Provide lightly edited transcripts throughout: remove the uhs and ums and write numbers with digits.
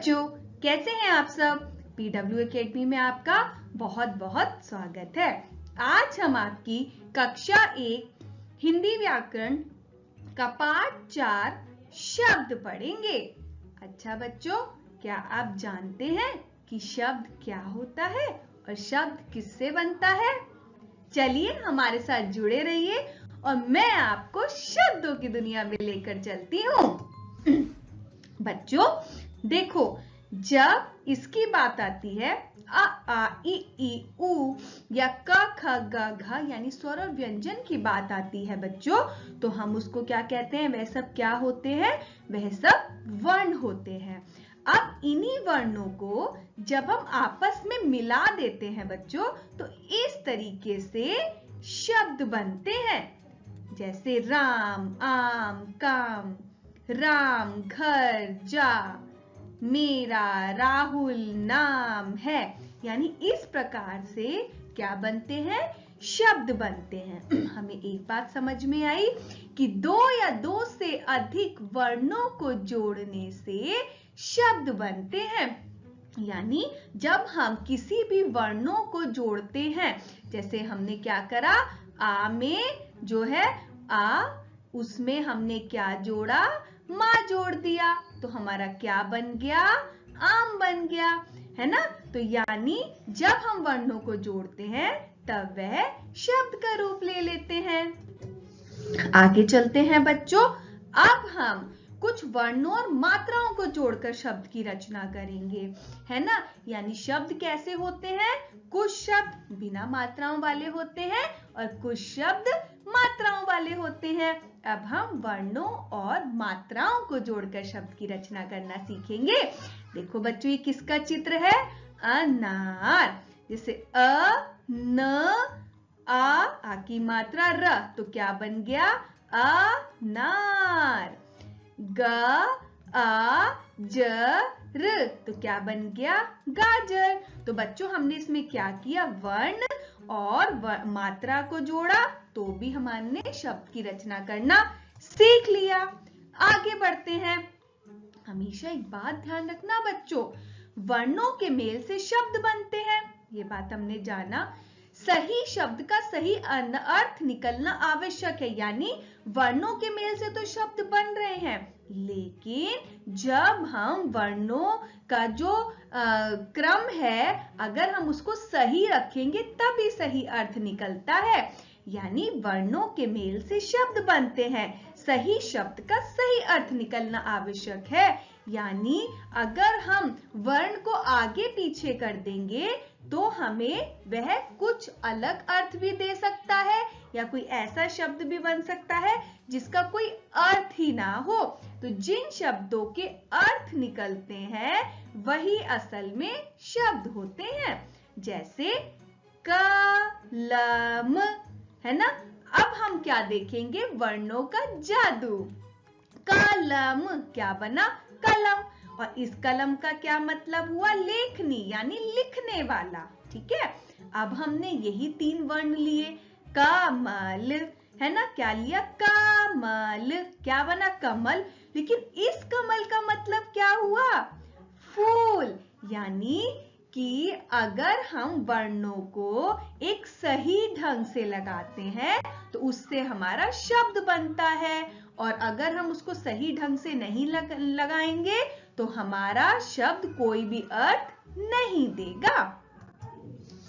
बच्चों, कैसे हैं आप सब? PW एकेडमी में आपका बहुत बहुत स्वागत है। आज हम आपकी कक्षा 1 हिंदी व्याकरण का पाठ 4 शब्द पढ़ेंगे। अच्छा बच्चों, क्या आप जानते हैं कि शब्द क्या होता है और शब्द किससे बनता है? चलिए हमारे साथ जुड़े रहिए और मैं आपको शब्दों की दुनिया में लेकर चलती हूँ। बच्चों देखो, जब इसकी बात आती है अ आ इ ई उ या क ख ग घ यानी स्वर और व्यंजन की बात आती है बच्चों, तो हम उसको क्या कहते हैं? वह सब क्या होते हैं? वह सब वर्ण होते हैं। अब इन्हीं वर्णों को जब हम आपस में मिला देते हैं बच्चों, तो इस तरीके से शब्द बनते हैं। जैसे राम, आम, काम, राम घर जा, मेरा राहुल नाम है। यानी इस प्रकार से क्या बनते हैं? शब्द बनते हैं। हमें एक बात समझ में आई कि दो या दो से अधिक वर्णों को जोड़ने से शब्द बनते हैं। यानी जब हम किसी भी वर्णों को जोड़ते हैं, जैसे हमने क्या करा, आ में जो है आ, उसमें हमने क्या जोड़ा? माँ जोड़ दिया, तो हमारा क्या बन गया? आम बन गया, है ना? तो यानी जब हम वर्णों को जोड़ते हैं तब वह शब्द का रूप ले लेते हैं। आगे चलते हैं बच्चों। अब हम कुछ वर्णों और मात्राओं को जोड़कर शब्द की रचना करेंगे, है ना? यानी शब्द कैसे होते हैं? कुछ शब्द बिना मात्राओं वाले होते हैं और कुछ शब्द मात्राओं वाले होते हैं। अब हम वर्णों और मात्राओं को जोड़कर शब्द की रचना करना सीखेंगे। देखो बच्चों, ये किसका चित्र है? अनार। जैसे अ, न, आ की मात्रा र, तो क्या बन गया? अनार। ग, आ, ज, र, तो क्या बन गया? गाजर। तो बच्चों हमने इसमें क्या किया? वर्ण और मात्रा को जोड़ा, तो भी हमने शब्द की रचना करना सीख लिया। आगे बढ़ते हैं। हमेशा एक बात ध्यान रखना बच्चों, वर्णों के मेल से शब्द बनते हैं, ये बात हमने जाना। सही शब्द का सही अर्थ निकलना आवश्यक है। यानी वर्णों के मेल से तो शब्द बन रहे हैं, लेकिन जब हम वर्णों का जो क्रम है, अगर हम उसको सही रखेंगे तभी सही अर्थ निकलता है। यानी वर्णों के मेल से शब्द बनते हैं, सही शब्द का सही अर्थ निकलना आवश्यक है। यानी अगर हम वर्ण को आगे पीछे कर देंगे तो हमें वह कुछ अलग अर्थ भी दे सकता है, या कोई ऐसा शब्द भी बन सकता है जिसका कोई अर्थ ही ना हो। तो जिन शब्दों के अर्थ निकलते हैं वही असल में शब्द होते हैं। जैसे कलम, है ना? अब हम क्या देखेंगे? वर्णों का जादू। कलम क्या बना? कलम। और इस कलम का क्या मतलब हुआ? लेखनी, यानी लिखने वाला। ठीक है, अब हमने यही 3 वर्ण लिए। कमल, है ना? क्या लिया? कमल। क्या बना? कमल। लेकिन इस कमल का मतलब क्या हुआ? फूल। यानी कि अगर हम वर्णों को एक सही ढंग से लगाते हैं तो उससे हमारा शब्द बनता है, और अगर हम उसको सही ढंग से नहीं लगाएंगे तो हमारा शब्द कोई भी अर्थ नहीं देगा।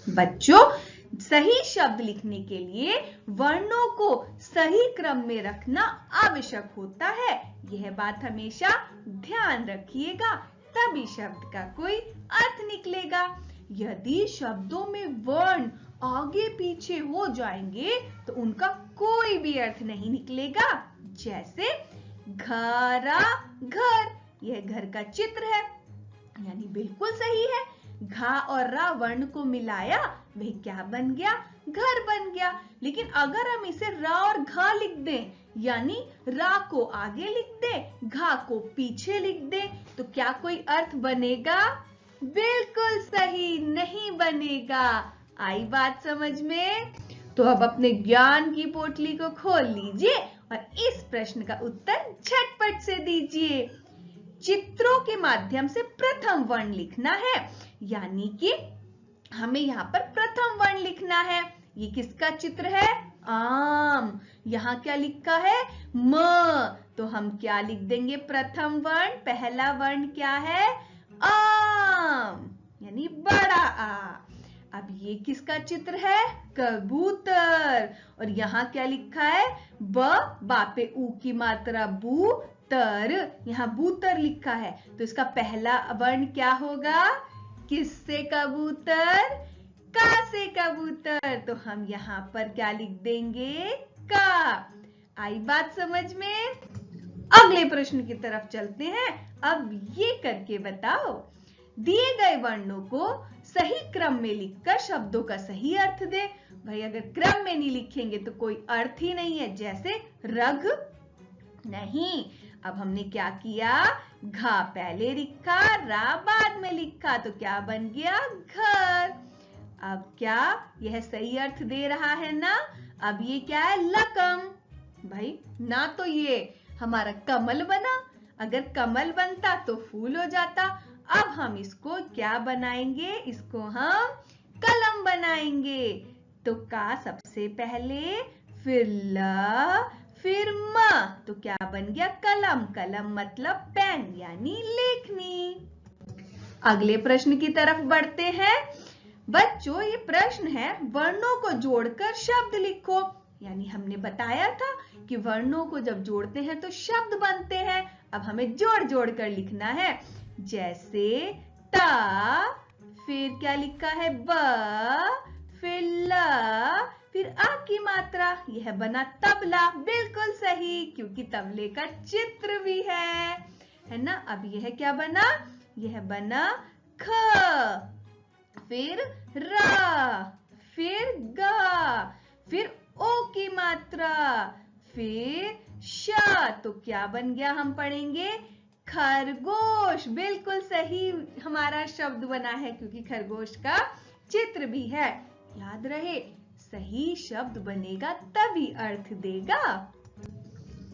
बच्चों, सही शब्द लिखने के लिए वर्णों को सही क्रम में रखना आवश्यक होता है। यह बात हमेशा ध्यान रखिएगा, तभी शब्द का कोई अर्थ निकलेगा। यदि शब्दों में वर्ण आगे पीछे हो जाएंगे तो उनका कोई भी अर्थ नहीं निकलेगा। जैसे घरा, घर, यह घर का चित्र है, यानी बिल्कुल सही है। घा और रा वर्ण को मिलाया, वह क्या बन गया? घर बन गया। लेकिन अगर हम इसे रा और घा लिख दें, यानी रा को आगे लिख दें, घा को पीछे लिख दें, तो क्या कोई अर्थ बनेगा? बिल्कुल सही नहीं बनेगा। आई बात समझ में? तो अब अपने ज्ञान की पोटली को खोल लीजिए और इस प्रश्न का उत्तर झटपट से दीजिए। चित्रों के माध्यम से प्रथम वर्ण लिखना है, यानी कि हमें यहाँ पर प्रथम वर्ण लिखना है। ये किसका चित्र है? आम। यहाँ क्या लिखा है? म। तो हम क्या लिख देंगे? प्रथम वर्ण, पहला वर्ण क्या है? आम, यानी बड़ा आ। अब ये किसका चित्र है? कबूतर। और यहाँ क्या लिखा है? बा पे ऊ की मात्रा बू, तर, यहाँ बूतर लिखा है। तो इसका पहला वर्ण क्या होगा? किससे कबूतर? का से कबूतर। तो हम यहाँ पर क्या लिख देंगे? का। आई बात समझ में? अगले प्रश्न की तरफ चलते हैं। अब ये करके बताओ, दिए गए वर्णों को सही क्रम में लिखकर शब्दों का सही अर्थ दे। भाई अगर क्रम में नहीं लिखेंगे तो कोई अर्थ ही नहीं है, जैसे रघ नहीं। अब हमने क्या किया? घा पहले लिखा, रा बाद में लिखा, तो क्या बन गया? घर। अब क्या यह सही अर्थ दे रहा है ना? अब ये क्या है? लकम। भाई ना तो ये हमारा कमल बना, अगर कमल बनता तो फूल हो जाता। अब हम इसको क्या बनाएंगे? इसको हम कलम बनाएंगे। तो का सबसे पहले, फिर ल, फिर म, तो क्या बन गया? कलम। कलम मतलब पेन यानी लेखनी। अगले प्रश्न की तरफ बढ़ते हैं। बच्चों ये प्रश्न है, वर्णों को जोड़कर शब्द लिखो। यानी हमने बताया था कि वर्णों को जब जोड़ते हैं तो शब्द बनते हैं। अब हमें जोड़ जोड़ कर लिखना है। जैसे ता, फिर क्या लिखा है? ब, फिर ल, फिर आ की मात्रा, यह बना तबला। बिल्कुल सही, क्योंकि तबले का चित्र भी है ना। अब यह क्या बना? यह बना ख, फिर रा, फिर गा, फिर ओ की मात्रा, फिर शा। तो क्या बन गया? हम पढ़ेंगे खरगोश। बिल्कुल सही हमारा शब्द बना है, क्योंकि खरगोश का चित्र भी है। याद रहे, सही शब्द बनेगा तभी अर्थ देगा।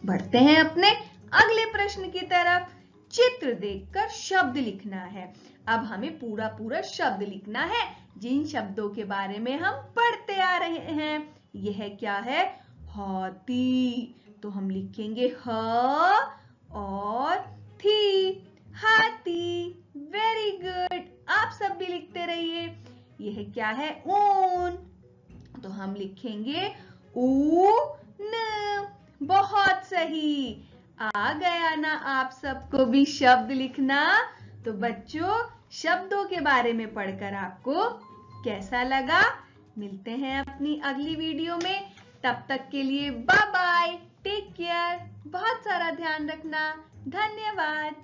बढ़ते हैं अपने अगले प्रश्न की तरफ। चित्र देखकर शब्द लिखना है। अब हमें पूरा पूरा शब्द लिखना है, जिन शब्दों के बारे में हम पढ़ते आ रहे हैं। यह क्या है? हाथी। तो हम लिखेंगे ह और थी, हाथी। वेरी गुड, आप सब भी लिखते रहिए। यह क्या है? ऊन। तो हम लिखेंगे ऊन। बहुत सही। आ गया ना आप सबको भी शब्द लिखना? तो बच्चों, शब्दों के बारे में पढ़कर आपको कैसा लगा? मिलते हैं अपनी अगली वीडियो में। तब तक के लिए बाय बाय, टेक केयर, बहुत सारा ध्यान रखना। धन्यवाद।